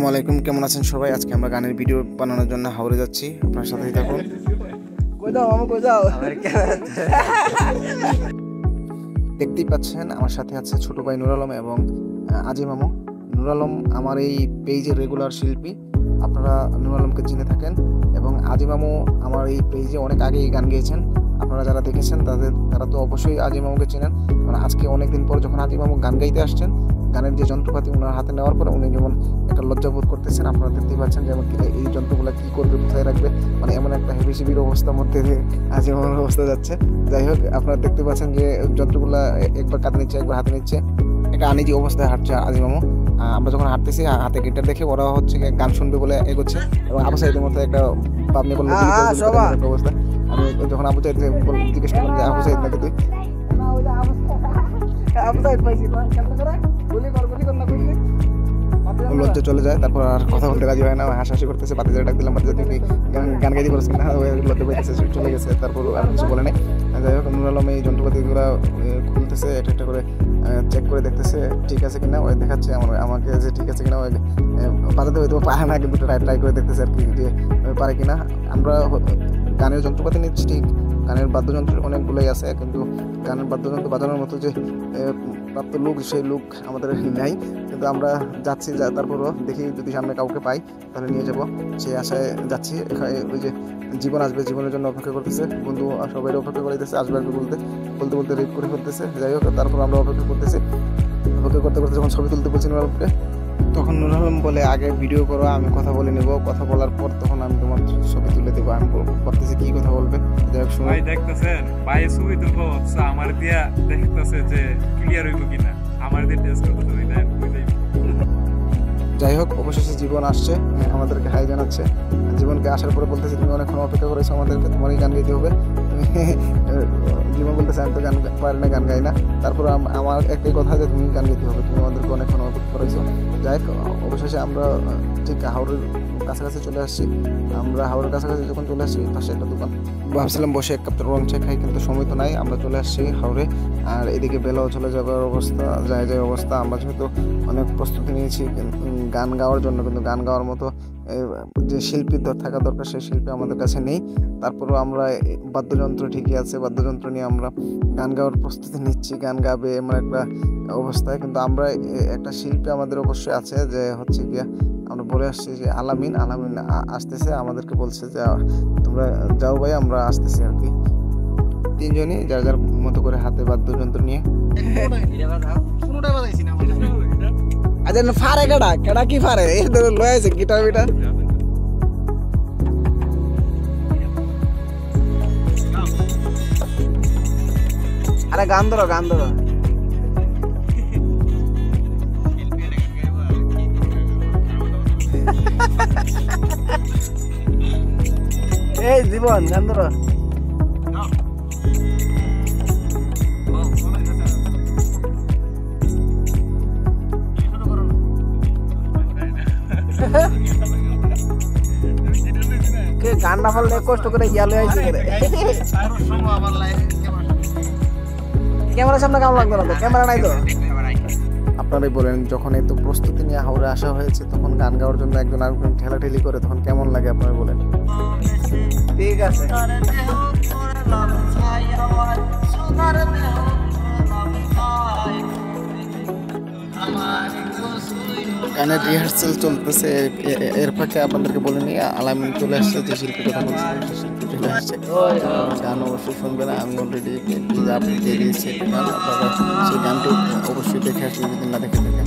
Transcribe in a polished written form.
আসসালামু আলাইকুম, কেমন আছেন সবাই? আজকে আমরা গানের ভিডিও বানানোর জন্য হাওড়ে যাচ্ছি, আপনার সাথেই থাকুন। দেখতেই পাচ্ছেন আমার সাথে আছে ছোট ভাই নুর আলম এবং আজি মামু। নুর আলম আমার এই পেজের রেগুলার শিল্পী, আপনারা নুর আলমকে চিনে থাকেন, এবং আজি মামু আমার এই পেজে অনেক আগেই গান গেয়েছেন। আপনারা যারা দেখেছেন তারা তো অবশ্যই আজি মামুকে চেনেন। কারণ আজকে অনেকদিন পর যখন আজি মামু গান গাইতে আসছেন, গানের যে যন্ত্রপাতি ওনার হাতে নেওয়ার পরে উনি যেমন একটা লজ্জাবোধ করতেছেন, আপনারা দেখতেই পাচ্ছেন যেমন কি এই যন্ত্রগুলো কি করবে, কোথায় রাখবে, মানে এমন একটা হেভি শিবির অবস্থার মধ্যে আজি মামুর অবস্থা যাচ্ছে। যাই হোক, আপনারা দেখতে পাচ্ছেন যে যন্ত্রগুলা একবার কাঁধে নিচ্ছে, একবার হাতে নিচ্ছে, একটা আনিজি অবস্থায় হাঁটছে আজি মামু। আমরা যখন হাঁটতেছি হাতে গিটার দেখে ওরা হচ্ছে গান শুনবে বলে এগোচ্ছে, এবং আবু সাইদের মতো একটা পাবনি বললো অবস্থা। আমি যখন আবু সাইদ জিজ্ঞেস করলাম যে আবু সাইদ নাকি তুই, লজ্জা চলে যায়, তারপর আর কথা বলতে রাজি হয় না, হাসাহাসি করতেছে। বাতিজা ডাক দিলাম, বাতিজা তুই গান গাইতে পারছিস না, লজ্জা পাইতেছে, চলে গেছে। তারপর আর কিছু বলে নেই। যাই হোক, নুর আলম এই যন্ত্রপাতিগুলো খুলতেছে, একটা একটা করে চেক করে দেখতেছে ঠিক আছে কিনা। ওই দেখাচ্ছে আমাকে যে ঠিক আছে কিনা, ওই বাজাতে হয়তো পারে না, কিন্তু ট্রাই করে দেখতেছে আর কি যে পারে কিনা। আমরা গানের যন্ত্রপাতি নিচ্ছি ঠিক, গানের বাদ্যযন্ত্র অনেকগুলোই আছে, কিন্তু গানের বাদ্যযন্ত্র বাজানোর মতো যে প্রাপ্ত লোক, সেই লোক আমাদের নাই। কিন্তু আমরা যাচ্ছি, তারপরও দেখি যদি সামনে কাউকে পাই তাহলে নিয়ে যাব, সেই আশায় যাচ্ছি। ওই যে জীবন আসবে, জীবনের জন্য অপেক্ষা করতেছে, বন্ধু সবাই অপেক্ষা করতেছে, আসবে আসবে বলতে বলতে রেড করে ফেলতেছে। যাই হোক, তারপর আমরা অপেক্ষা করতেছি। অপেক্ষা করতে করতে যখন ছবি তুলতে বলছি নুর আলমকে, তখন নুর আলম বলে আগে ভিডিও করো, আমি কথা বলে নেব, কথা বলার পর তখন আমি তোমার ছবি তুলে দেবো। আমি ভাবতেছি কি কথা বলবে। যাই হোক, ভাই দেখতেছেন ভাই ছবি তুলবো, আমার দিয়া দেখতেছে যে ক্লিয়ার হইব কিনা, আমার দিয়ে টেস্ট করতে হই না। যাই হোক, অবশেষে জীবন আসছে, আমাদেরকে হাই জানাচ্ছে। জীবনকে আসার পরে বলতেছে তুমি অনেকক্ষণ অপেক্ষা করেছো আমাদেরকে, তোমারই গান গাইতে হবে। জীবন বলতেছে আমি তো গান পারি না, গান গাই না। তারপর আমার একটাই কথা যে তুমি গান গাইতে হবে, তুমি আমাদেরকে অনেকক্ষণ অপেক্ষা করেছো। যাই হোক, অবশেষে আমরা ঠিক হাওড়ের কাছাকাছি চলে আসছি। আমরা হাওড়ের কাছাকাছি যখন চলে আসছি, পাশে একটা দোকান, ভাবছিলাম বসে এক কাপ রং চা খাই, কিন্তু সময় তো নাই। আমরা চলে আসছি হাওড়ে, আর এদিকে বেলাও চলে যাবার অবস্থা, যায় অবস্থা। আমরা যেহেতু অনেক প্রস্তুতি নিয়েছি গান গাওয়ার জন্য, কিন্তু গান গাওয়ার মতো যে শিল্পী থাকা দরকার, সেই শিল্পী আমাদের কাছে নেই। তারপরেও আমরা বাদ্যযন্ত্র ঠিকই আছে, বাদ্যযন্ত্র নিয়ে আমরা গান গাওয়ার প্রস্তুতি নিচ্ছি, গান গাবে এমন একটা অবস্থায়। কিন্তু আমরা একটা শিল্পী আমাদের অবশ্যই আছে, যে হচ্ছে গিয়া আমরা বলে আসছি যে আলামিন আসতেছে, আমাদেরকে বলছে যে তোমরা যাও ভাই, আমরা আসতেছি আর কি। তিনজনই যার যার মতো করে হাতে বাদ্যযন্ত্র নিয়ে ফারে কেডা কি ফারে লয়েছে গিটার বিটার। আরে গান ধরো এই জীবন গান ধরো। গান না ফেললে কষ্ট করে ইয়ালে আইছে ক্যামেরার সামনে কেমন লাগতো না? তো ক্যামেরা নাই তো। আপনারাই বলেন, যখন এত প্রস্তুতি নিয়ে হাওড়ে আসা হয়েছে, তখন গান গাওয়ার জন্য একজন আরেকজন ঠেলাঠেলি করে, তখন কেমন লাগে আপনারা বলেন? ঠিক আছে, গানের রিহার্সেল চলতেছে। এর ফাঁকে আপনাদেরকে বলে নিই, আলামিন চলে আসছে, যে শিল্পীর কথা বলছে চলে আসছে। গান অবশ্যই শুনবে না, আমি অলরেডি আপনি দিয়ে দিয়েছি গান, আপনারা সেই গানটি অবশ্যই দেখে আসলে যদি না দেখে থাকেন।